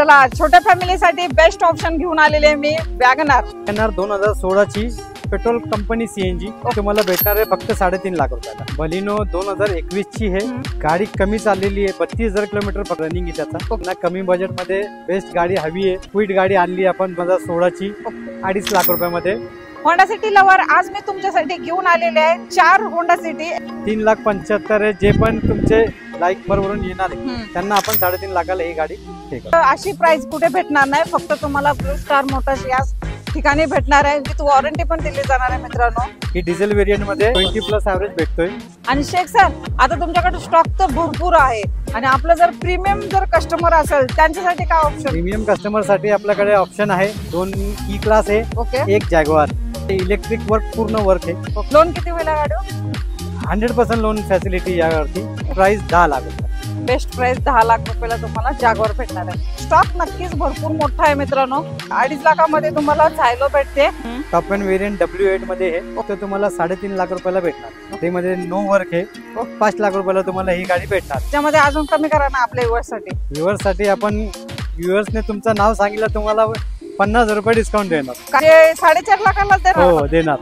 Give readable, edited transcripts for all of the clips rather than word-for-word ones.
चला छोट्या फॅमिलीसाठी बेस्ट ऑप्शन घेऊन आलेले मी वॅगनर 2016 ची पेट्रोल कंपनी सीएनजी तुम्हाला भेटणार आहे फक्त 3.5 लाख रुपयाला। बलिनो 2021 ची है गाडी कमी चाललेली आहे 32,000 किलोमीटर रनिंग आहे त्याचा। कमी बजेट मध्ये बेस्ट गाडी हवी आहे क्विड गाडी आणली आपण 2016 ची 2.5 लाख रुपयामध्ये। होंडा सिटी लवर आज मी तुमच्यासाठी घेऊन आलेले आहे 4 होंडा सिटी 3,75,000 आहे। जे पण तुमचे लाईक वरून येणार आहे त्यांना आपण 3.5 लाखाला ही गाडी अशी प्राइस कुठे भेटणार नाही, फक्त तुम्हाला ब्लू स्टार मोटर्स या ठिकाणी भेटणार आहे। विथ वॉरंटी पण दिली जाणार आहे मित्रांनो। ही डिझेल व्हेरियंट मध्ये 20+ ऍव्हरेज भेटतोय। आणि शेख सर आता तुमच्याकडे स्टॉक तर भरपूर आहे आणि आपलं जर प्रीमियम जर कस्टमर असेल त्यांच्यासाठी काय ऑप्शन? प्रीमियम कस्टमर साठी आपल्याकडे ऑप्शन आहे 2 ई क्लास आहे ओके, 1 जॅग्वार। इलेक्ट्रिक वर्क पूर्ण वर्क आहे। लोन किती होईल गाडी? 100% लोन फॅसिलिटी यावरती। प्राइस 10 लाख रुपये। बेस्ट प्राइस 10 लाख रुपयाला तुम्हाला जॅग्वार भेटणार आहे। स्टॉक नक्कीच भरपूर मोठा आहे मित्रांनो। 2.5 लाखामध्ये तुम्हाला झायलो भेटते। टॉप एंड वेरियंट W8 मध्ये आहे तो तुम्हाला 3.5 लाख रुपयाला भेटणार। त्यामध्ये नो वर्क आहे 5 लाख रुपयाला तुम्हाला ही गाडी भेटणार। त्यामध्ये अजून कमी करा ना आपल्या व्ह्युअर्स साठी आपण व्ह्युअर्सने तुमचं नाव सांगितलं तुम्हाला 50,000 रुपये डिस्काउंट देणार। 4.5 लाखाला हो देणार।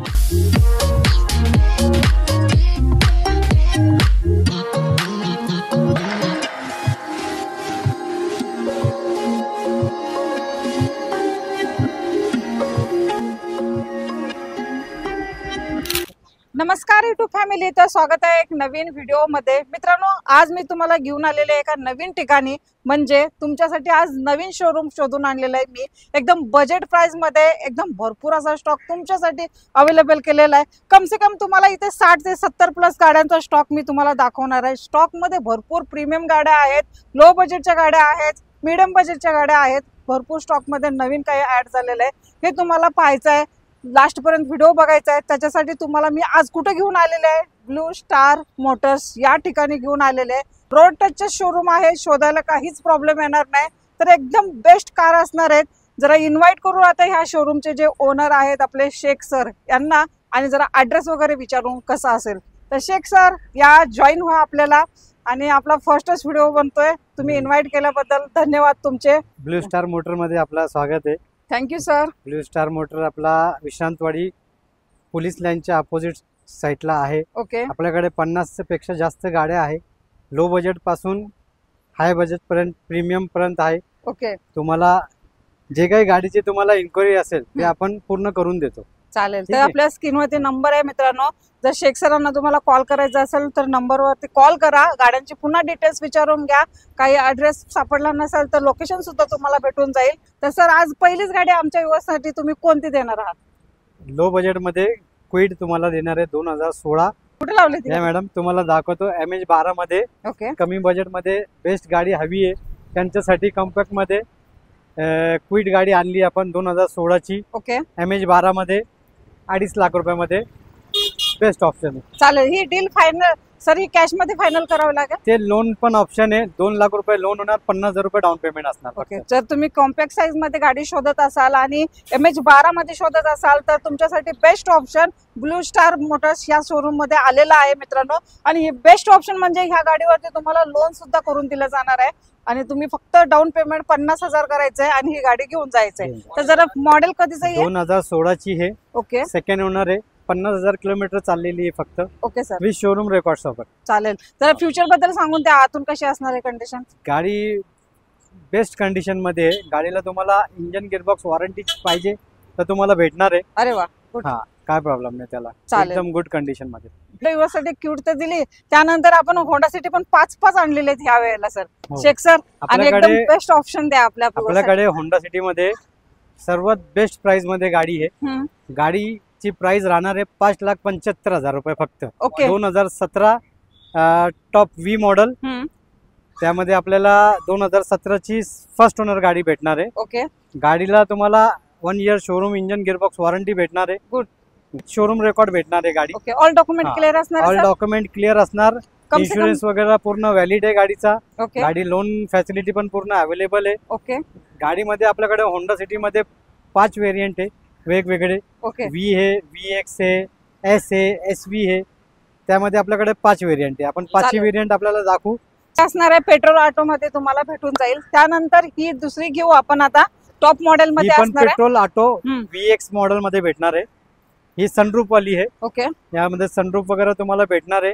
नमस्कार यूट्यूब फॅमिली, तर स्वागत आहे एक नवीन व्हिडिओ मध्ये। मित्रांनो आज मी तुम्हाला घेऊन आलेले आहे एका नवीन ठिकाणी, म्हणजे तुमच्यासाठी आज नवीन शोरूम शोधून आणलेला आहे मी। एकदम बजेट प्राइस मध्ये एकदम भरपूर असा स्टॉक तुमच्यासाठी अवेलेबल केलेला आहे। कम से कम तुम्हाला इथे 60 ते 70+ गाड्यांचा स्टॉक मी तुम्हाला दाखवणार आहे। स्टॉक मध्ये भरपूर प्रीमियम गाड्या आहेत, लो बजेटच्या गाड्या आहेत, मीडियम बजेटच्या गाड्या आहेत। भरपूर स्टॉक मध्ये नवीन काही ऍड झालेलं आहे, हे तुम्हाला पाहायचं आहे। लास्ट पर्यंत व्हिडिओ बघायचा आहे। त्याच्यासाठी तुम्हाला मी आज कुठे घेऊन आलेले आहे? ब्लू स्टार मोटर्स या ठिकाणी घेऊन आलेले आहे। रोड टचचे शोरूम आहे, शोधायला काहीच प्रॉब्लेम येणार नाही। तर एकदम बेस्ट कार असणार आहेत। जरा इन्व्हाइट करू आता ह्या शोरूमचे जे ओनर आहेत आपले शेख सर यांना, आणि जरा ऍड्रेस वगैरे विचारून कसा असेल। तर शेख सर या जॉईन व्हा आपल्याला, आणि आपला फर्स्टच व्हिडिओ बनतोय। तुम्ही इन्व्हाइट केल्याबद्दल धन्यवाद तुमचे। ब्लू स्टार मोटर मध्ये आपलं स्वागत आहे। Thank you sir. Blue star motor आपला विश्रांतवाडी पोलीस लाईनच्या अपोजिट साईडला आहे। ओके, आपल्याकडे 50 पेक्षा जास्त गाड्या आहे। लो बजेट पासून हाय बजेट पर्यंत प्रीमियम पर्यंत आहे। ओके, तुम्हाला जे काही गाडीची तुम्हाला इन्क्वायरी असेल ते आपण पूर्ण करून देतो। चालेल। तर आपल्या स्क्रीनवरती नंबर आहे मित्रांनो, जर शेख सरांना तुम्हाला कॉल करायचा असेल तर नंबरवरती कॉल करा। गाड्यांची पुन्हा डिटेल्स विचारून घ्या। काही ऍड्रेस सापडला नसेल तर लोकेशन सुद्धा तुम्हाला भेटून जाईल। तर सर आज पहिलीच गाडी आमच्या युवासाठी तुम्ही कोणती देणार आहात? लो बजेट मध्ये क्विड तुम्हाला देणार आहे 2016। कुठे लावली ती मॅडम? तुम्हाला दाखवतो MH12 मध्ये। ओके, कमी बजेट मध्ये बेस्ट गाडी हवी आहे त्यांच्यासाठी कॉम्पॅक्ट मध्ये क्विड गाडी आणली आपण 2016 ची। ओके, MH12 मध्ये 2.5 लाख रुपयामध्ये बेस्ट ऑप्शन आहे। चालेल। ही डील फायनल सर ही कॅश मध्ये फायनल करावं लागेल? ते लोन पण ऑप्शन आहे। 2 लाख रुपये लोन होणार, 50,000 रुपये डाऊन पेमेंट असणार। ओके, जर तुम्ही कॉम्पॅक्ट साईज मध्ये गाडी शोधत असाल आणि MH12 मध्ये शोधत असाल तर तुमच्यासाठी best option blue star Motors या शोरूम मध्ये आलेला आहे मित्रांनो। आणि हे बेस्ट ऑप्शन म्हणजे ह्या गाडीवरती तुम्हाला लोन सुद्धा करून दिलं जाणार आहे, आणि तुम्ही फक्त डाऊन पेमेंट 50,000 करायचंय आणि ही गाडी घेऊन जायचंय। तर जरा मॉडेल कधीच आहे? 2016 ची है। ओके, सेकंड ओनर आहे, 50,000 किलोमीटर चाललेली आहे फक्त। Okay sir, with showroom record सोबत। चालेल। तर फ्युचर बद्दल सांगून त्या आतून कशी असणार आहे कंडिशन? गाडी बेस्ट कंडिशन मध्ये आहे। गाडीला तुम्हाला इंजन गिअरबॉक्स वॉरंटी पाहिजे तर तुम्हाला भेटणार आहे। अरे वा, हा काय प्रॉब्लेम नाही त्याला, चालेल। एकदम गुड कंडिशन मध्ये। साठी क्यूट तर दिली, त्यानंतर आपण होंडा सिटी पण 5 आणलेले आहेत ह्या वेळेला सर। शेख सर आणि एकदम बेस्ट ऑप्शन द्या आपल्याकडे होंडा सिटी मध्ये सर्वात बेस्ट प्राइस मध्ये गाडी आहे। गाडीची प्राइस राहणार आहे 5,75,000 रुपये फक्त। Okay, 2017 top V model. त्यामध्ये आपल्याला 2017 ची फर्स्ट ओनर गाडी भेटणार आहे। ओके, गाडीला तुम्हाला 1 year showroom engine gearbox warranty भेटणार आहे। गुड, शोरूम रेकॉर्ड भेटणार आहे गाडी। ओके, ऑल डॉक्युमेंट क्लिअर असणार? ऑल डॉक्युमेंट क्लिअर असणार, इन्शुरन्स वगैरे पूर्ण व्हॅलिड आहे गाडीचा। ओके, गाडी लोन फॅसिलिटी पण पूर्ण अवेलेबल आहे। ओके, गाडीमध्ये आपल्याकडे होंडा सिटी मध्ये 5 व्हेरियंट आहे वेगवेगळे। ओके, V है, VX है, S है, SV है, त्यामध्ये आपल्याकडे 5 व्हेरियंट आहे। आपण 5 व्हेरियंट आपल्याला दाखवू असणार आहे पेट्रोल ऑटो मध्ये तुम्हाला भेटून जाईल। त्यानंतर ही दुसरी घेऊ आपण आता, टॉप मॉडेल मध्ये असणार आहे पेट्रोल ऑटो VX मॉडेल मध्ये भेटणार आहे। ही सनरूफ वाली आहे। ओके, यामध्ये सनरूफ वगैरे तुम्हाला भेटणार आहे।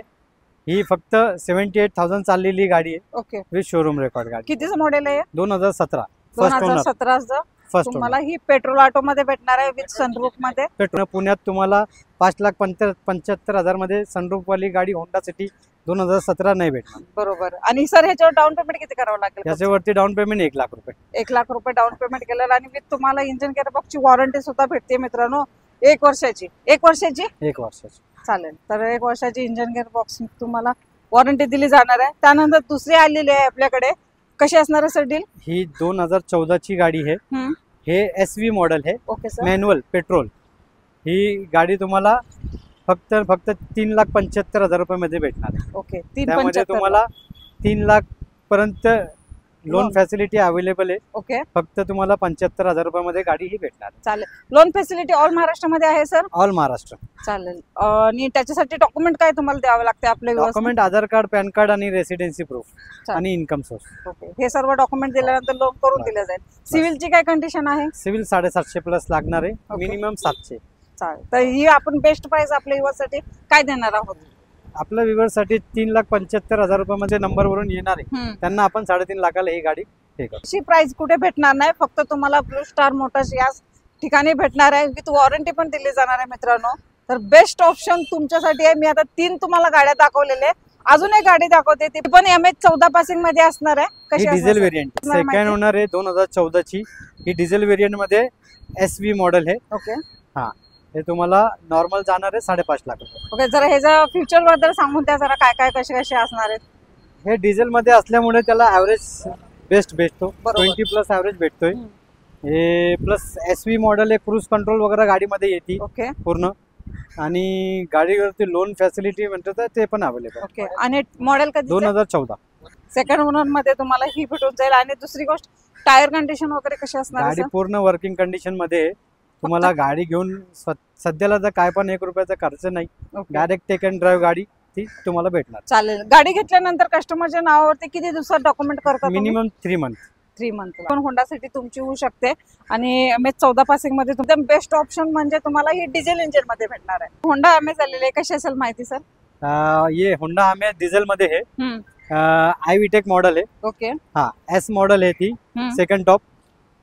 ही फक्त 78,000 चाललेली गाडी आहे। ओके, विथ शोरूम रेकॉर्ड गाडी। कितीचं मॉडेल आहे? 2017 2017 फर्स्ट तुम्हाला ही पेट्रोल ऑटो मध्ये भेटणार आहे विथ सनरूफ मध्ये। पेट्रोल पुण्यात तुम्हाला 5,75,000 मध्ये सनरूफ वाली गाडी होंडा सिटी 2017 नाही भेटणार। बरोबर। आणि सर ह्याच्यावर डाऊन पेमेंट किती करावं लागेल? याच्यावरती डाऊन पेमेंट 1 लाख रुपये। 1 लाख रुपये डाऊन पेमेंट केलेलं आणि विथ तुम्हाला इंजिन गेअरबॉक्सची वॉरंटी सुद्धा भेटते मित्रांनो, 1 वर्षाची। 1 वर्षाची 1 वर्षाची चालेल। तर 1 वर्षाची इंजिन गेअरबॉक्स तुम्हाला वॉरंटी दिली जाणार आहे। त्यानंतर दुसरी आलेली आहे आपल्याकडे, कशी असणार आहे सर डील? ही 2014 ची गाडी आहे। हे SV मॉडेल आहे। Okay sir, manual petrol. ही गाडी तुम्हाला फक्त 3,75,000 रुपये मध्ये भेटणार आहे। ओके, त्यामध्ये तुम्हाला 3 लाख पर्यंत लोन फॅसिलिटी अवेलेबल आहे। ओके, फक्त तुम्हाला 75,000 रुपये मध्ये गाडी ही भेटणार। चालेल। लोन फॅसिलिटी ऑल महाराष्ट्रामध्ये आहे सर? ऑल महाराष्ट्र। चालेल। आणि त्याच्यासाठी डॉक्युमेंट काय तुम्हाला द्यावे लागते? आपले डॉक्युमेंट आधार कार्ड, पॅन कार्ड आणि रेसिडेन्सी प्रूफ आणि इन्कम सोर्स। ओके, हे सर्व डॉक्युमेंट दिल्यानंतर लोन करून दिले जाईल। सिव्हिलची काय कंडिशन आहे? सिव्हिल 750 प्लस लागणार आहे, मिनिमम 700। चालेल। तर ही आपण बेस्ट प्राइस आपल्या युवासाठी काय देणार आहोत? आपल्या व्ह्युअर्ससाठी 3,75,000 रुपये मध्ये नंबर वरून येणार आहे, त्यांना आपण 3.5 लाखाला ही गाडी हे करू। अशी प्राइस कुठे भेटणार नाही, फक्त तुम्हाला ब्लू स्टार मोटर्स याच ठिकाणी भेटणार आहे। विथ वॉरंटी पण दिली जाणार आहे मित्रांनो। तर बेस्ट ऑप्शन तुमच्यासाठी आहे। मी आता 3 तुम्हाला गाड्या दाखवलेल्या, अजून एक गाडी दाखवते, ती पण MH14 पासिंग मध्ये असणार आहे। कशी डिझेल व्हेरियंट, सेकंड ओनर आहे, 2014 ची। ही डिझेल व्हेरियंट मध्ये SV मॉडेल आहे। ओके, हा, हे तुम्हाला नॉर्मल जाणार आहे 5.5 लाख रुपये। ओके, जरा ह्याचा फ्युचर बद्दल सांगून द्या जरा, काय काय कसे कसे असणार आहेत? हे डिझेल मध्ये असल्यामुळे त्याला ऍव्हरेज बेस्ट भेटतो, 20 प्लस ऍव्हरेज भेटतोय। हे प्लस SV मॉडेल आहे, क्रूज कंट्रोल वगैरे गाडीमध्ये येते। ओके, पूर्ण। आणि गाडीवरती लोन फॅसिलिटी म्हणतात ते पण अवेलेबल। ओके, आणि मॉडेल कधी? 2014 सेकंड ओनर मध्ये तुम्हाला ही भेटून जाईल। आणि दुसरी गोष्ट, टायर कंडिशन वगैरे कशी असणार? गाडी पूर्ण वर्किंग कंडिशन मध्ये। तुम्हाला गाडी घेऊन सध्याला तर काय पण 1 रुपयाचा खर्च नाही, डायरेक्ट टेक अँड ड्राईव्ह गाडी ती तुम्हाला भेटणार। चालेल। गाडी घेतल्यानंतर कस्टमरच्या नावावरती किती दिवसात डॉक्युमेंट करतात? Minimum 3 month. 3 मंथ पण होंडा सिटी तुमची होऊ शकते। आणि MH14 पासिंग मध्ये एकदम बेस्ट ऑप्शन म्हणजे तुम्हाला ही डिझेल इंजिन मध्ये भेटणार आहे। होंडा अमेज आलेली आहे, कशी असेल माहिती सर? ये होंडा अमेज डिझेल मध्ये आहे, iVTEC मॉडेल आहे। ओके, हा, S मॉडेल आहे ती, सेकंड टॉप।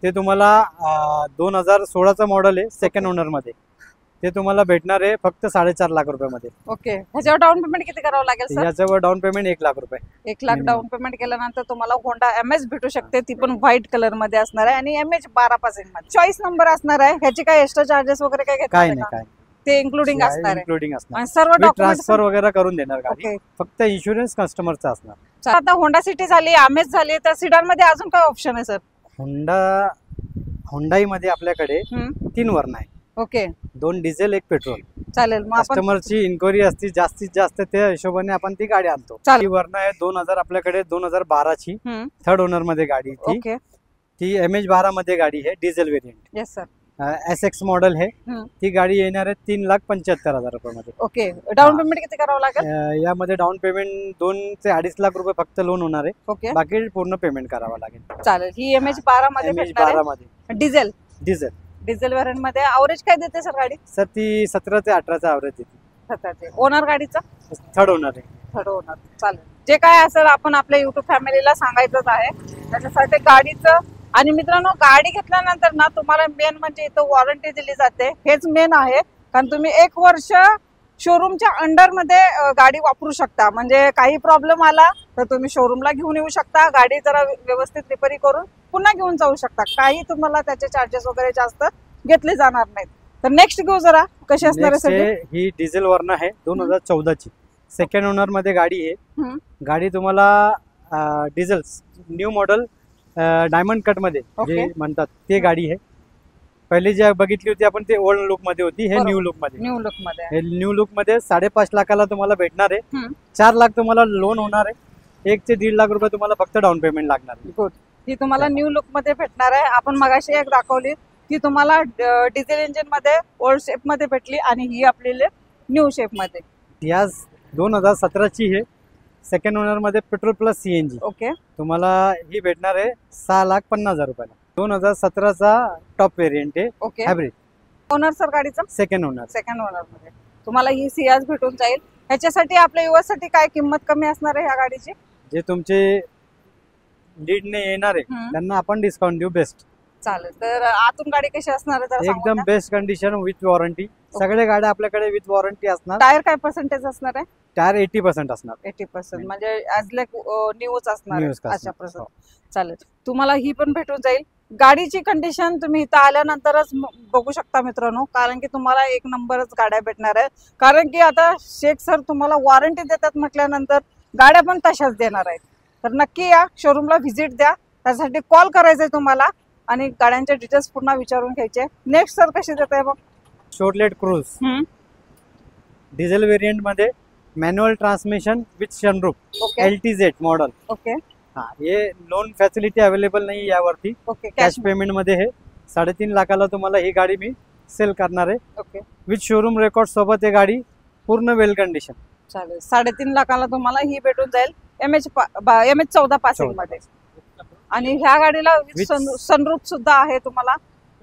ते तुम्हाला 2016चा मॉडेल आहे, सेकंड ओनर मध्ये। ते तुम्हाला भेटणार आहे फक्त 4.5 लाख रुपये मध्ये। ओके, ह्याच्यावर डाऊन पेमेंट किती करावं लागेल सर? याच्यावर डाऊन पेमेंट 1 लाख रुपये। 1 लाख डाऊन पेमेंट केल्यानंतर तुम्हाला होंडा एमएच भेटू शकते, ती पण व्हाईट कलर मध्ये असणार आहे आणि MH12 पासिंग मध्ये। चॉईस नंबर असणार आहे, ह्याची काय एक्स्ट्रा चार्जेस वगैरे काय घेतात? काय नाही, काय ते इन्क्लुडिंग असणार आहे। इन्क्लुडिंग असणार, सर्व डॉक्युमेंट ट्रान्सफर वगैरे करून देणार गाडी, फक्त इन्शुरन्स कस्टमरचा असणार। आता होंडा सिटी झाली, अमेज झाली, तर सिडान मध्ये अजून काय ऑप्शन आहे सर? होंडाई मध्ये आपल्याकडे 3 वर्ण आहे। Okay, 2 diesel 1 petrol. चालेल। मग कस्टमरची इन्क्वायरी असते जास्तीत जास्त, त्या हिशोबाने आपण ती गाडी आणतो। ती वर्ण आहे 2000 आपल्याकडे 2012 ची, थर्ड ओनर मध्ये गाडी ती। ओके, ती MH12 मध्ये गाडी आहे, diesel variant. Yes sir. SX model आहे, ती गाडी येणार आहे 3,75,000 रुपये मध्ये। ओके, डाऊन पेमेंट किती करावं लागेल? यामध्ये डाऊन पेमेंट 2 ते 2.5 लाख रुपये फक्त लोन होणार आहे। ओके, बाकी पूर्ण पेमेंट करावं लागेल। चालेल। ही MH12 मध्ये MH12 मध्ये डिझेल डिझेल व्हेरियंट मध्ये अवरेज काय देते सर गाडी? सर ती 17 ते 18चा अवरेज देते। 17 ओनर गाडीचा? थर्ड ओनर आहे। Third owner. चालेल, जे काय असेल आपण आपल्या युट्यूब फॅमिलीला सांगायचंच आहे त्याच्यासाठी गाडीचं। आणि मित्रांनो, गाडी घेतल्यानंतर ना तुम्हाला मेन म्हणजे इथं वॉरंटी दिली जाते, हेच मेन आहे। कारण तुम्ही 1 वर्ष शोरूमच्या अंडर मध्ये गाडी वापरू शकता, म्हणजे काही प्रॉब्लेम आला तर तुम्ही शोरूमला घेऊन येऊ शकता, गाडी जरा व्यवस्थित रिपेअरी करून पुन्हा घेऊन जाऊ शकता, काही तुम्हाला त्याचे चार्जेस वगैरे जास्त घेतले जाणार नाहीत। तर नेक्स्ट घेऊ जरा, कशी असणार आहे? ही डिझेल वर्ण आहे 2014 ची, सेकंड ओनर मध्ये गाडी आहे। गाडी तुम्हाला diesel new model diamond cut मध्ये जे म्हणतात ते गाडी आहे। पहिली जी बघितली होती आपण ते ओल्ड लुक मध्ये होती, हे न्यू लुक मध्ये। न्यू लुक मध्ये 5.5 लाखाला तुम्हाला भेटणार आहे। 4 लाख तुम्हाला लोन होणार आहे, 1 ते 1.5 लाख रुपये तुम्हाला फक्त डाऊन पेमेंट लागणार आहे। गुड, ही तुम्हाला न्यू लुक मध्ये भेटणार आहे। आपण मगाशी एक दाखवली ती तुम्हाला डिझेल इंजिन मध्ये ओल्ड शेप मध्ये भेटली आणि ही आपल्याला न्यू शेप मध्ये। या 2017 ची आहे, सेकंड ओनर मध्ये पेट्रोल प्लस सीएनजी ओके तुम्हाला ही भेटणार आहे 6,50,000 रुपयाला. 2017चा टॉप व्हेरियंट आहे, ओके. हायब्रिड. ओनर सर गाडीचा सेकंड ओनर. सेकंड ओनर मध्ये तुम्हाला ही सियाज भेटून जाईल. ह्याच्यासाठी आपल्या युवासाठी काय किंमत कमी असणार आहे ह्या गाडीची? जे तुमचे लीडने येणार आहे त्यांना आपण डिस्काउंट देऊ बेस्ट. चालेल. तर आतून गाडी कशी असणार आहे जरा एकदम बेस्ट कंडिशन विथ वॉरंटी. सगळ्या गाड्या आपल्याकडे विथ वॉरंटी असणार. टायर काय पर्सेंटेज असणार आहे? टायर 80% असणार. 80% म्हणजे ॲज लाईक न्यूच असणार News का अशा असणार. प्रकार. चालेल. तुम्हाला ही पण भेटून जाईल. गाडीची कंडिशन तुम्ही इथं आल्यानंतरच बघू शकता मित्रांनो, कारण की तुम्हाला एक नंबरच गाड्या भेटणार आहे. कारण की आता शेख सर तुम्हाला वॉरंटी देतात म्हटल्यानंतर गाड्या पण तशाच देणार आहेत. तर नक्की या शोरूमला व्हिजिट द्या. त्यासाठी कॉल करायचा आहे तुम्हाला आणि गाड्यांचे डिटेल्स पुन्हा विचारून घ्यायचे. नेक्स्ट सर कशी देत आहे बघ? शोर्टलेट क्रूज डिझेल व्हेरियंट मध्ये manual transmission with sunroof, okay LTZ model. Okay हे लोन फॅसिलिटी अवेलेबल नाही यावरती. ओके. कॅश पेमेंट मध्ये हे 3.5 लाखाला तुम्हाला ही गाडी मी सेल करणार आहे. ओके विथ शोरूम रेकॉर्ड सोबत ही गाडी पूर्ण वेल कंडिशन. चालेल. 3.5 लाखाला तुम्हाला ही भेटून जाईल MH14 पासिंग मध्ये. आणि ह्या गाडीला सनरूफ सुद्धा आहे तुम्हाला,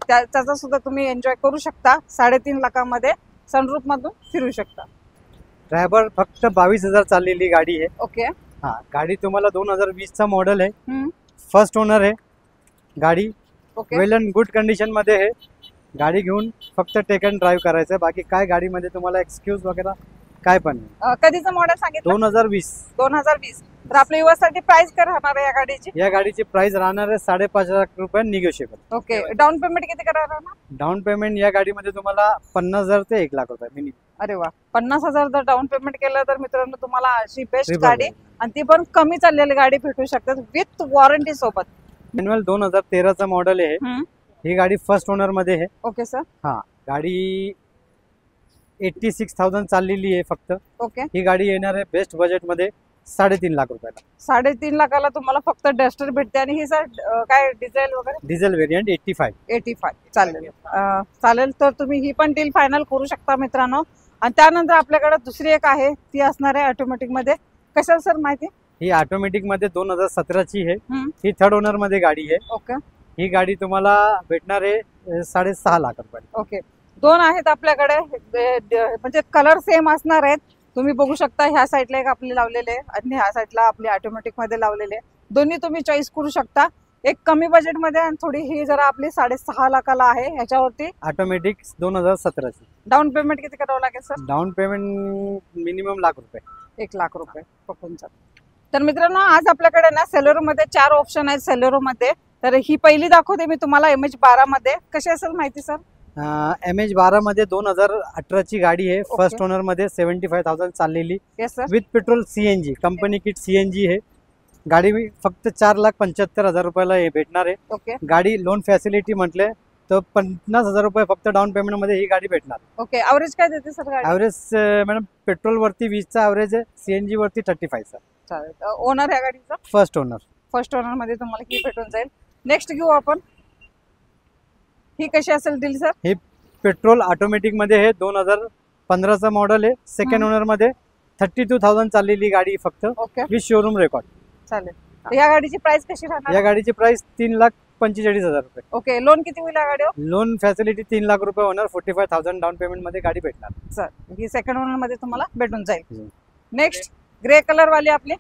त्याचा सुद्धा तुम्ही एन्जॉय करू शकता. 3.5 लाखामध्ये सनरूफ मधून फिरू शकता. ड्रायव्हर फक्त 22,000 चाललेली गाडी आहे. ओके. गाडी तुम्हाला 2020चा मॉडेल आहे, हम्म. फर्स्ट ओनर आहे गाडी. Okay. Well and good condition मध्ये आहे. गाडी घेऊन फक्त टेक अँड ड्राईव्ह करायचं. बाकी काय गाडीमध्ये तुम्हाला एक्सक्यूज वगैरे काय पण नाही. कधीचं मॉडेल सांगितलं? 2020. 2020. तर आपल्या युवासाठी प्राइस काय राहणार आहे या गाडीची? या गाडीची प्राइस राहणार आहे 5.5 लाख रुपये निगोशिएबल. ओके. डाऊन पेमेंट किती करायला राहणार? डाऊन पेमेंट या गाडीमध्ये तुम्हाला 50,000 ते 1 लाख रुपये मिनिमम. अरे वा. 50,000 जर डाऊन पेमेंट केलं तर मित्रांनो तुम्हाला अशी बेस्ट Triple गाडी आणि ती पण कमी चाललेली गाडी भेटू शकते विथ वॉरंटी सोबत. मॅन्युअल 2013चा मॉडेल आहे. ही गाडी फर्स्ट ओनर मध्ये आहे. Okay sir. गाडी 86,000 चाललेली आहे फक्त. ओके. ही गाडी येणार आहे बेस्ट बजेट मध्ये 3.5 लाख रुपयाला. 3.5 लाखाला तुम्हाला फक्त डस्टर भेटते. आणि ही सर काय डिझेल वगैरे? Diesel variant 85. चालेल. चालेल. तर तुम्ही ही पण डील फायनल करू शकता मित्रांनो. आणि त्यानंतर आपल्याकडे दुसरी एक आहे, ती असणार आहे ऑटोमॅटिक मध्ये. कशाला सर माहिती? ही ऑटोमॅटिक मध्ये 2017ची आहे. ही थर्ड ओनर मध्ये गाडी आहे. ओके. ही गाडी तुम्हाला भेटणार आहे 6.5 लाख रुपये. ओके. दोन आहेत आपल्याकडे, म्हणजे कलर सेम असणार आहेत. तुम्ही बघू शकता ह्या साईडला एक आपले लावलेले आणि ह्या साईडला आपले ऑटोमॅटिक मध्ये लावलेले. दोन्ही तुम्ही चॉईस करू शकता. एक कमी बजेट मध्ये आणि थोडी ही जरा आपली 6.5 लाखाला आहे. ह्याच्यावरती ऑटोमॅटिक 2017ची. डाऊन पेमेंट किती करावं लागेल sir? Down payment minimum lakh रुपये. 1 लाख रुपये पकडून चाल. तर मित्रांनो आज आपल्याकडे ना सेलेरो मध्ये 4 ऑप्शन आहेत सेलेरो मध्ये. तर ही पहिली दाखवते मी तुम्हाला MH12 मध्ये. कशी असेल माहिती सर? MH12 मध्ये 2018ची गाडी आहे. फर्स्ट ओनर मध्ये 75,000 चाललेली with petrol CNG company kit CNG आहे. गाडी फक्त 4,75,000 रुपयाला भेटणार आहे. ओके. गाडी लोन फॅसिलिटी म्हटले तर 50,000 रुपये फक्त डाऊन पेमेंट मध्ये ही गाडी भेटणार. ओके. ॲव्हरेज काय देते सर गाडी? ॲव्हरेज मॅडम पेट्रोल वरती 20चा ॲव्हरेज आहे, CNG वरती 35चा. चालेल. ओनर ह्या गाडीचा? First owner. फर्स्ट ओनर मध्ये तुम्हाला ही भेटून जाईल. नेक्स्ट घेऊ आपण. ही कशी असेल डील सर? ही पेट्रोल ऑटोमॅटिक मध्ये आहे. 2015चा मॉडेल आहे. सेकंड ओनर मध्ये 32,000 चाललेली गाडी फक्त. ओके. With showroom record. चालेल. या गाडीची प्राइस कशी राहणार? या गाडीची प्राइस 3,45,000 रुपये. ओके. लोन किती होईल या गाडीवर? लोन फॅसिलिटी 3 लाख रुपये होणार. 45,000 डाऊन पेमेंट मध्ये गाडी भेटणार. सर ही सेकंड ओनर मध्ये तुम्हाला भेटून जाईल. नेक्स्ट ग्रे कलर वाली आपली.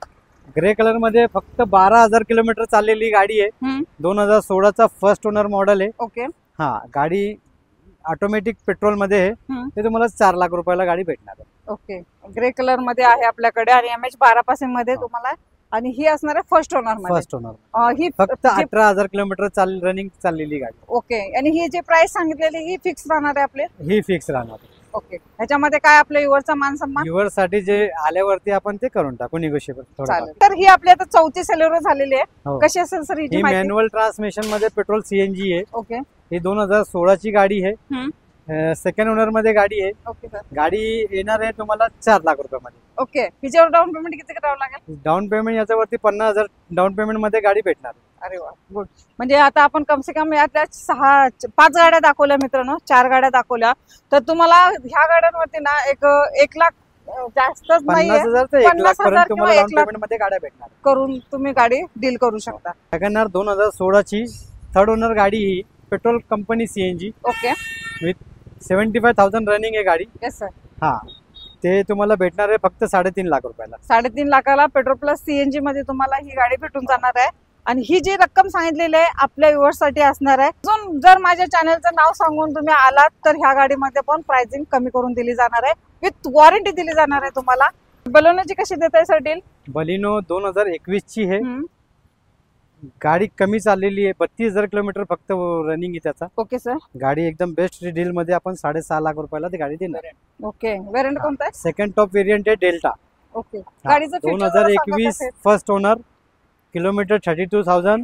ग्रे कलर मध्ये फक्त 12,000 किलोमीटर चाललेली गाडी आहे. 2016चा फर्स्ट ओनर मॉडेल आहे. ओके. गाडी ऑटोमॅटिक पेट्रोल मध्ये आहे. ते तुम्हाला 4 लाख रुपयाला गाडी भेटणार आहे. ओके. ग्रे कलर मध्ये आहे आपल्याकडे आणि MH12 पासिंग मध्ये तुम्हाला. आणि ही असणार आहे फर्स्ट ओनर मध्ये. First owner. ही फक्त 18,000 किलोमीटर रनिंग चाललेली गाडी. ओके. आणि ही जी प्राइस सांगितलेली ही फिक्स राहणार आहे आपले? ही फिक्स राहणार. ओके. ह्याच्यामध्ये काय आपल्या युवरचा मान सन्मान? युवर साठी जे आल्यावरती आपण ते करून टाकू निगोशिएबल. तर ही आपली आता 4थी सेलेरो झालेली आहे. कशी असेल सर ही? मॅन्युअल ट्रान्समिशन मध्ये पेट्रोल CNG आहे. ओके. ही 2016ची गाडी आहे. सेकंड ओनर मध्ये गाडी आहे. Okay sir. गाडी येणार आहे तुम्हाला 4 लाख रुपये मध्ये. ओके. हिच्यावर डाऊन पेमेंट किती करावं लागेल? डाऊन पेमेंट याच्यावरती 50,000 डाऊन पेमेंट मध्ये गाडी भेटणार. अरे वा, गुड. म्हणजे आता आपण कम से कम यातल्या 5 गाड्या दाखवल्या मित्रांनो, 4 गाड्या दाखवल्या. तर तुम्हाला ह्या गाड्यांवरती ना एक 1 लाख जास्तच नाहीये, 50,000 ते 1 लाख 50,000 पर्यंत तुम्हाला किंवा डाऊन 1 लाख पेमेंट मध्ये गाड्या भेटणार. करून तुम्ही गाडी डील करू शकता. वॅगनआर 2016 ची थर्ड ओनर गाडी ही petrol company CNG okay with 75,000 running आहे गाडी. Yes sir. हा ते तुम्हाला भेटणार आहे फक्त 3.5 लाख रुपयाला. 3.5 लाखाला पेट्रोल प्लस सीएनजी मध्ये तुम्हाला ही गाडी भेटून जाणार आहे. आणि ही जी रक्कम सांगितलेली आहे आपल्या व्ह्युअर्स साठी असणार आहे. अजून जर माझ्या चॅनलचं नाव सांगून तुम्ही आलात तर ह्या गाडीमध्ये पण प्राइसिंग कमी करून दिली जाणार आहे, विथ वॉरंटी दिली जाणार आहे तुम्हाला. बलोनोची कशी देत आहे सर डील? बलिनो 2021 ची आहे, गाडी कमी चाललेली आहे, 32,000 किलोमीटर फक्त रनिंग आहे त्याचा. Okay sir. गाडी एकदम बेस्ट डील मध्ये आपण 6.5 लाख रुपयाला ती गाडी देणार आहे. ओके वेरियंट कोणता आहे? सेकंड टॉप वेरियंट आहे डेल्टा. ओके गाडीचं feature 2021 सांगा फर्स्ट ओनर, किलोमीटर 32,000.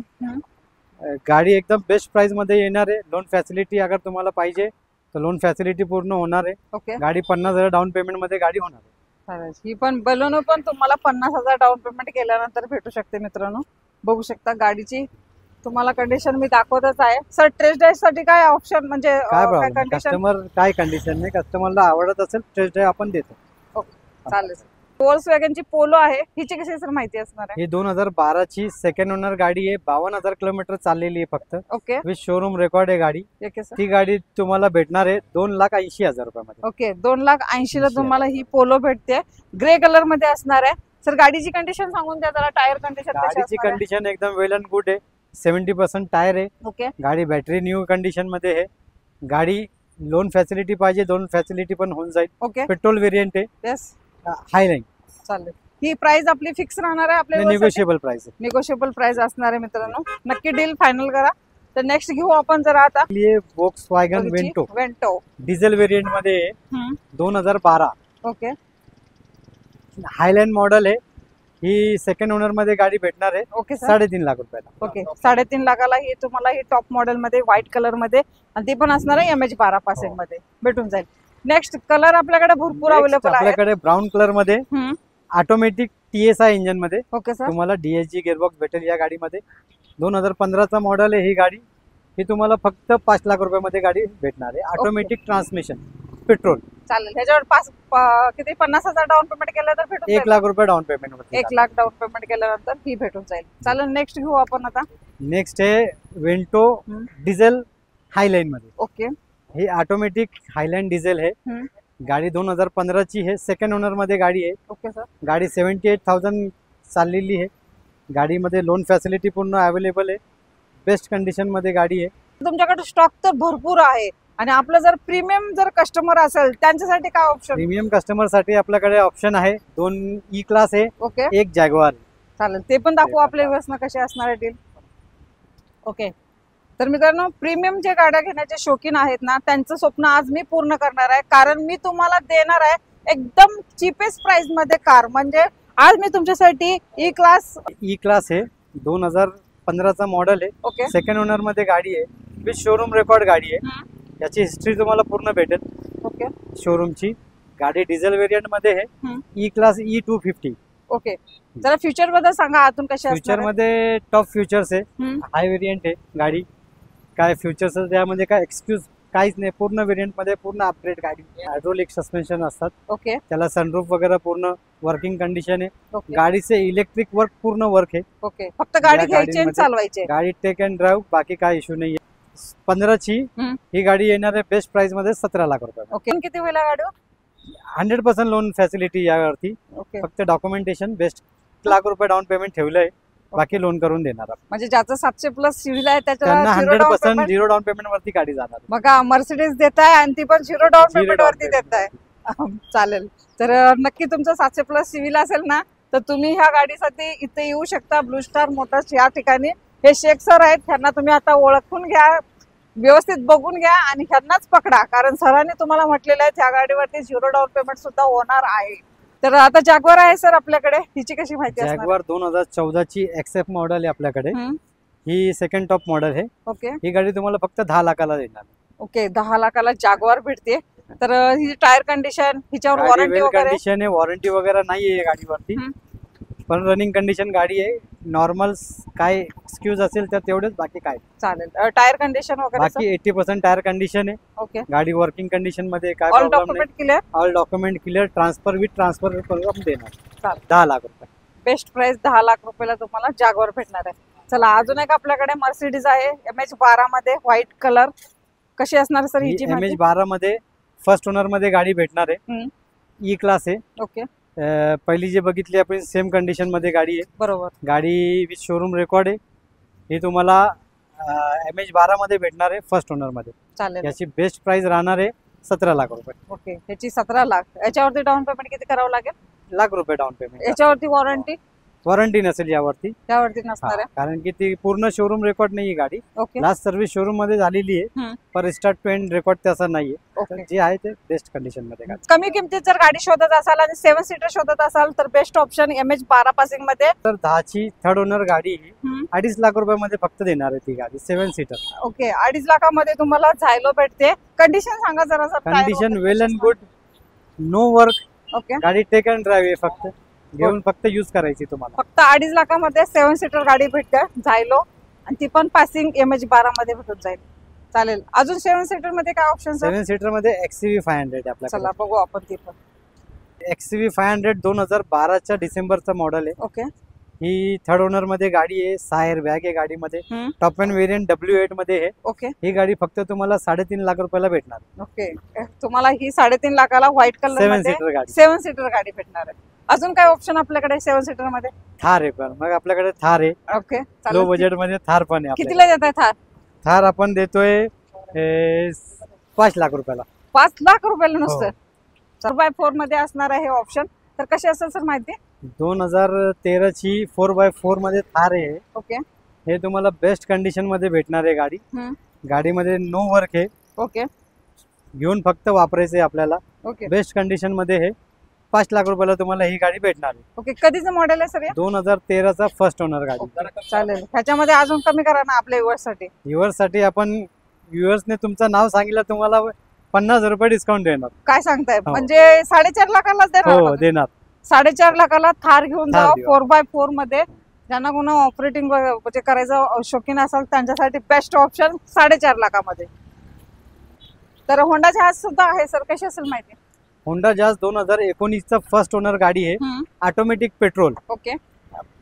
गाडी एकदम बेस्ट प्राइस मध्ये येणार आहे. लोन फॅसिलिटी अगर तुम्हाला पाहिजे तर लोन फॅसिलिटी पूर्ण होणार आहे. ओके 50,000 डाऊन पेमेंट मध्ये गाडी होणार आहे. चालेल. ही पण बलोनो पण तुम्हाला 50,000 डाऊन पेमेंट केल्यानंतर भेटू शकते मित्रांनो. बघू शकता गाडीची तुम्हाला कंडिशन मी दाखवतच आहे. सर टेस्ट ड्राईव्ह साठी काय ऑप्शन म्हणजे काय काय प्रॉब्लेम, कंडिशन? कस्टमर काय कंडिशन नाही, कस्टमरला आवडत असेल टेस्ट ड्राईव्ह आपण देतो. ओके चालेल. वॉल्क्सवॅगनची पोलो आहे, हिची कशी सर माहिती असणार आहे? ही 2012 ची सेकंड ओनर गाडी आहे, 52,000 किलोमीटर चाललेली आहे फक्त, ओके विथ शोरूम रेकॉर्ड आहे गाडी. Okay sir. ती गाडी तुम्हाला भेटणार आहे 2,80,000 रुपयामध्ये. ओके 2,80,000 ला तुम्हाला ही पोलो भेटते. ग्रे कलर मध्ये असणार आहे. सर गाडीची कंडिशन सांगून द्या जरा. टायर कंडिशन गाडीची कंडिशन एकदम वेल अँड गुड आहे. 70% टायर आहे. ओके गाडी बॅटरी न्यू कंडिशन मध्ये आहे. गाडी लोन फॅसिलिटी पाहिजे, लोन फॅसिलिटी पण होऊन जाईल. ओके पेट्रोल वेरियंट आहे. येस हायलाईन. चालेल. ही प्राइस आपली फिक्स राहणार आहे आपल्या निगोशिएबल प्राइस आहे. निगोशिएबल प्राइस असणार आहे मित्रांनो. नक्की डील फायनल करा. तर नेक्स्ट घेऊ आपण जरा आता Volkswagen Vento Vento diesel variant मध्ये आहे, 2012. ओके हायलाईन मॉडेल आहे. ही सेकंड ओनर मध्ये गाडी भेटणार आहे. Okay sir. 3.5 लाख रुपयाला. ओके 3.5 लाखाला ही तुम्हाला ही टॉप मॉडेल मध्ये व्हाईट कलर मध्ये आणि ती पण असणार आहे MH12 पासिंग मध्ये भेटून जाईल. नेक्स्ट कलर आपल्याकडे भरपूर अवेलेबल आहे. आपल्याकडे ब्राऊन कलर मध्ये ऑटोमॅटिक TSI इंजन मध्ये ओके सर. तुम्हाला DSG गिअरबॉक्स भेटेल या गाडीमध्ये. 2015 चा मॉडेल आहे ही गाडी. ही तुम्हाला फक्त 5 लाख रुपयामध्ये गाडी भेटणार आहे. Automatic transmission, petrol. चालेल. ह्याच्यावर किती 50,000 डाऊन पेमेंट केलं तर भेटून 1 लाख रुपये डाऊन पेमेंट होते. 1 लाख डाऊन पेमेंट केल्यानंतर ही भेटून जाईल. चालेल. नेक्स्ट घेऊ आपण आता. नेक्स्ट आहे वेंटो डिझेल हायलाईन मध्ये. ओके ही ऑटोमॅटिक हायलाईन डिझेल आहे. गाडी 2015 ची आहे, सेकंड ओनर मध्ये गाडी आहे. Okay sir. गाडी 78,000 चाललेली आहे. गाडीमध्ये लोन फॅसिलिटी पूर्ण अवेलेबल आहे. बेस्ट कंडिशन मध्ये गाडी आहे. तुमच्याकडे स्टॉक तर भरपूर आहे आणि आपलं जर प्रीमियम जर कस्टमर असेल त्यांच्यासाठी काय ऑप्शन? प्रीमियम कस्टमर साठी आपल्याकडे ऑप्शन आहे. 2 E क्लास आहे, ओके 1 जॅग्वार. चालेल. ते पण दाखवू आपल्या व्यवस्था कशी असणार आहे डील. ओके तर मित्रांनो प्रीमियम जे गाड्या घेण्याचे शौकीन आहेत ना त्यांचं स्वप्न आज मी पूर्ण करणार आहे. कारण मी तुम्हाला देणार आहे एकदम चीपेस्ट प्राइस मध्ये कार. म्हणजे आज मी तुमच्यासाठी E क्लास आहे, 2015 चा मॉडेल आहे. ओके सेकंड ओनर मध्ये गाडी आहे, विथ शोरूम रेकॉर्ड गाडी आहे. याची हिस्ट्री तुम्हाला पूर्ण भेटेल. ओके शोरूमची. गाडी डिझेल वेरियंट मध्ये आहे. E class E250. ओके जरा फ्युचर बद्दल सांगा आतून कशा फ्युचर असणार आहे? मध्ये टॉप फ्युचर्स आहे. हाय वेरियंट आहे गाडी. काय फ्युचर्स त्यामध्ये काय एक्सक्यूज काहीच नाही. पूर्ण वेरियंट मध्ये पूर्ण अपग्रेड गाडी. हायड्रोलिक सस्पेन्शन असतात. ओके त्याला सनरूफ वगैरह पूर्ण वर्किंग कंडिशन आहे. ओके गाडीचे इलेक्ट्रिक वर्क पूर्ण वर्क आहे. ओके फक्त गाडी या घ्यायची आणि गाडीमध्ये चालवायची. गाडी टेक अँड ड्राईव्ह, बाकी काय इश्यू नाही. 15 ची ही गाडी येणार आहे बेस्ट प्राइस मध्ये 17 लाख रुपये. ओके किती होईल गाडी? 100% लोन फॅसिलिटी यावरती. ओके फक्त डॉक्युमेंटेशन बेस्ट. 1 लाख रुपये डाऊन पेमेंट ठेवलंय, बाकी लोन करून देणार. म्हणजे ज्याचं 700+ सिव्हिल आहे त्यांना त्याच्याला 100% झिरो डाऊन पेमेंट वरती गाडी जाणार. बघा मर्सिडीज देत आहे आणि ती पण 0 डाऊन Zero पेमेंट down वरती देत आहे. चालेल. तर नक्की तुमचं 700+ सिव्हिल असेल ना तर तुम्ही ह्या गाडीसाठी इथे येऊ शकता. ब्लू स्टार मोटर्स या ठिकाणी. हे शेख सर आहेत, त्यांना तुम्ही आता ओळखून घ्या, व्यवस्थित बघून घ्या आणि ह्यांनाच पकडा. कारण सरांनी तुम्हाला म्हटलेलं आहे त्या गाडीवरती 0 डाऊन पेमेंट सुद्धा होणार आहे. तर आता जॅग्वार आहे सर आपल्याकडे, हिची कशी माहिती असणार? जॅग्वार 2014 ची XF मॉडेल आहे आपल्याकडे. ही सेकंड टॉप मॉडेल आहे. ओके ही गाडी तुम्हाला फक्त 10 लाखाला देणार. ओके 10 लाखाला जॅग्वार भेटते. तर ही टायर कंडिशन, हिच्यावर वॉरंटी वगैरे? कंडिशन आहे, वॉरंटी वगैरे नाहीये या गाडीवरती, पण रनिंग कंडिशन गाडी आहे. नॉर्मल काय एक्सक्यूज असेल तर तेवढेच, बाकी काय चालेल. टायर कंडिशन वगैरे बाकी 80% टायर कंडिशन आहे. ओके. गाडी वर्किंग कंडिशन मध्ये काय ऑल प्रॉब्लेम नाही. Document clear. All document clear. Transfer with transfer करून देणार. चालेल. 10 लाख रुपये. बेस्ट प्राइस 10 लाख रुपयाला तुम्हाला जागवार भेटणार आहे. चला अजून एक आपल्याकडे मर्सिडीज आहे MH12 मध्ये व्हाईट कलर. कशी असणार सर ही जी MH12 मध्ये फर्स्ट ओनर मध्ये गाडी भेटणार आहे. ई क्लास आहे. ओके. पहिली जे बघितली आपण सेम कंडिशन मध्ये गाडी आहे. बरोबर. गाडी विथ शोरूम रेकॉर्ड आहे. हे तुम्हाला MH12 मध्ये भेटणार आहे फर्स्ट ओनर मध्ये. चालेल. याची बेस्ट प्राइस राहणार आहे 17 लाख रुपये. ओके. याची 17 लाख. याच्यावरती डाऊन पेमेंट किती करावं लागेल? लाख रुपये डाऊन पेमेंट. याच्यावरती वॉरंटी नसेल यावरती. त्यावरती नसणार आहे कारण की ती पूर्ण शोरूम रेकॉर्ड नाही गाडी. ओके. लास्ट सर्व्हिस शोरूम मध्ये झालेली आहे, पर स्टार्ट टू एंड रेकॉर्ड त्याचा नाहीये. ओके. जे आहे ते बेस्ट कंडिशन मध्ये गाडी. कमी किमतीत जर गाडी शोधत असाल आणि 7 सीटर शोधत असाल तर बेस्ट ऑप्शन MH12 पासिंग मध्ये. तर 10 ची थर्ड ओनर गाडी 2.5 लाख रुपयामध्ये फक्त देणार आहे ती गाडी 7 सीटर. ओके. 2.5 लाखामध्ये तुम्हाला झायलो भेटते. कंडिशन सांगा जरा sir. Condition well and good, no work. Okay. गाडी टेक अँड ड्राईव्ह आहे, फक्त घेऊन फक्त यूज करायची तुम्हाला. फक्त 2.5 लाखामध्ये 7 सीटर गाडी भेटते झायलो, आणि ती पण पासिंग MH12 मध्ये भेटून जाईल. चालेल. अजून 7 सीटर मध्ये काय ऑप्शन? 7 सीटर मध्ये XCV 500 आपल्याला. चला बघू आपण ती पण. XCV 500 2012च्या डिसेंबरचा मॉडेल आहे. ओके. ही थर्ड ओनर मध्ये गाडी आहे. 6 एअर बॅग आहे गाडीमध्ये. टॉप एंड व्हेरियंट W8 मध्ये आहे. ओके. ही गाडी फक्त तुम्हाला 3.5 लाख रुपयाला भेटणार. ओके. तुम्हाला ही 3.5 लाखाला व्हाईट कलर 7 सीटर गाडी. 7 सीटर गाडी भेटणार आहे. अजून काय ऑप्शन आपल्याकडे 7 सीटर मध्ये? थार आहे. पण मग आपल्याकडे थार आहे. ओके. लो बजेट मध्ये थार पण आहे. कितीला देत आहे थार? थार आपण देतोय 5 लाख रुपयाला. 5 लाख रुपयाला नुसतं. 4x4 मध्ये असणार आहे हे ऑप्शन. तर कशी असेल सर माहिती? 2013 ची 4x4 मध्ये थार आहे. ओके. हे तुम्हाला बेस्ट कंडिशन मध्ये भेटणार आहे गाडी. गाडीमध्ये नो वर्क आहे. ओके. घेऊन फक्त वापरायचं आहे आपल्याला. ओके. बेस्ट कंडिशन मध्ये हे 5 लाख रुपयाला तुम्हाला ही गाडी भेटणार आहे. ओके. कधीचं मॉडेल आहे सर? 2013 चा फर्स्ट ओनर गाडी. चालेल. ह्याच्यामध्ये अजून कमी करा ना आपल्या व्ह्युअर्स साठी. आपण व्ह्युअर्सने तुमचं नाव सांगितलं तुम्हाला 50 रुपये डिस्काउंट देणार. काय सांगताय? म्हणजे 4.5 लाखालाच देणार. 4.5 लाखाला थार घेऊन जा 4x4 मध्ये. ज्यांना कोणा ऑपरेटिंग करायचं शौकीन असाल त्यांच्यासाठी बेस्ट ऑप्शन 4.5 लाखामध्ये. तर होंडा जहाज सुद्धा आहे सर. कशी असेल माहिती? होंडा जहाज 2019 चा फर्स्ट ओनर गाडी आहे. Automatic petrol. Okay.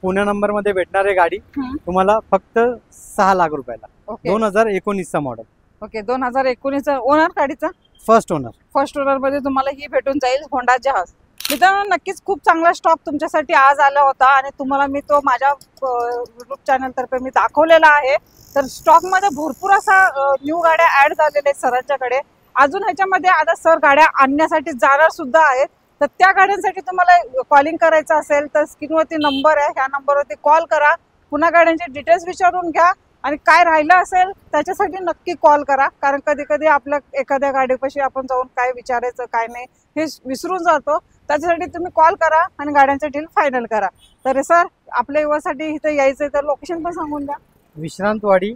Pune number मध्ये भेटणार आहे गाडी तुम्हाला फक्त 6 लाख रुपयाला. 2019 चा मॉडेल. ओके. 2019 ओनर गाडीचा फर्स्ट ओनर मध्ये तुम्हाला ही भेटून जाईल होंडा जहाज. मित्रांनो नक्कीच खूप चांगला स्टॉक तुमच्यासाठी आज आला होता आणि तुम्हाला मी तो माझ्या युट्यूब चॅनल तर्फे मी दाखवलेला आहे. तर स्टॉक मध्ये भरपूर असा न्यू गाड्या ऍड झालेल्या आहेत सरांच्याकडे. अजून ह्याच्यामध्ये आता सर गाड्या आणण्यासाठी जाणार सुद्धा आहेत. तर त्या गाड्यांसाठी तुम्हाला कॉलिंग करायचं असेल तर स्क्रीनवरती नंबर आहे, ह्या नंबरवरती कॉल करा. पुन्हा गाड्यांचे डिटेल्स विचारून घ्या आणि काय राहिलं असेल त्याच्यासाठी नक्की कॉल करा. कारण कधी कधी आपल्या एखाद्या गाडीपाशी आपण जाऊन काय विचारायचं काय नाही हे विसरून जातो. त्याच्यासाठी तुम्ही कॉल करा आणि गाड्यांचं डील फायनल करा. तर सर आपल्या युवासाठी इथे यायचंय तर लोकेशन पण सांगून द्या. Vishrantwadi,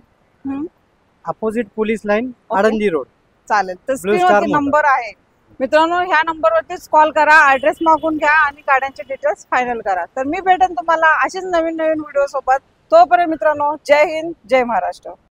opposite police line, Alandi road. चालेल. तर स्क्रीनवरती नंबर आहे मित्रांनो, ह्या नंबरवरतीच कॉल करा, ऍड्रेस मागून घ्या आणि गाड्यांचे डिटेल्स फायनल करा. तर मी भेटेन तुम्हाला अशीच नवीन व्हिडिओ सोबत. तोपर्यंत मित्रांनो जय हिंद, जय महाराष्ट्र.